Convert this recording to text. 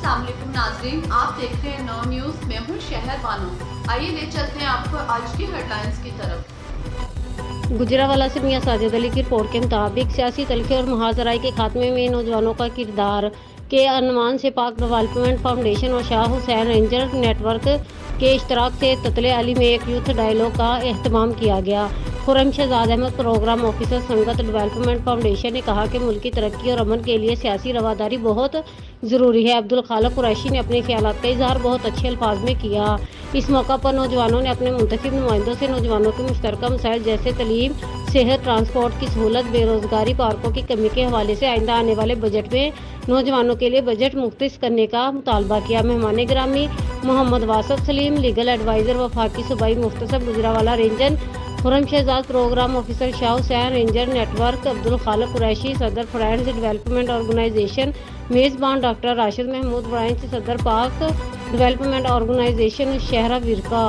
अस्सलाम वालेकुम नाज़रीन, आप देख रहे हैं 9 न्यूज़। मैं हूँ शहर बानो। आइए ले चलते हैं आपको आज की हेडलाइंस की तरफ। गुजरावाला से मियां साजिद अली की रिपोर्ट के मुताबिक सियासी तलखे और महाजराई के खात्मे में नौजवानों का किरदार के अनवान से पाक डेवलपमेंट फाउंडेशन और शाह हुसैन रेंजर नेटवर्क के इश्तराक से ततले अली में एक यूथ डायलॉग का एहतमाम किया गया। खुर्रम शहजाद अहमद प्रोग्राम ऑफिसर संगत डेवलपमेंट फाउंडेशन ने कहा कि मुल्क की तरक्की और अमन के लिए सियासी रवादारी बहुत ज़रूरी है। अब्दुल खालिक कुरैशी ने अपने ख्यालात का इजहार बहुत अच्छे अल्फाज में किया। इस मौका पर नौजवानों ने अपने मुंतखब नुमाइंदों से नौजवानों के मुश्तरका मसाइल जैसे तलीम, सेहत, ट्रांसपोर्ट की सहूलत, बेरोजगारी, पार्कों की कमी के हवाले से आइंदा आने वाले बजट में नौजवानों के लिए बजट मुख्तस करने का मुतालबा किया। मेहमान गिरामी मोहम्मद वासफ सलीम, लीगल एडवाइज़र वफाकी सूबाई मुख्तसब Gujranwala ranger, Khurram Shahzad programme officer Shah Hussain ranger network, Abdul Khaliq Qureshi सदर फ्रेंड्स डेवलपमेंट ऑर्गेनाइजेशन, मेज़बान डॉक्टर राशिद महमूद ब्रांच सदर पाक डेवलपमेंट ऑर्गेनाइजेशन शहरा विरका।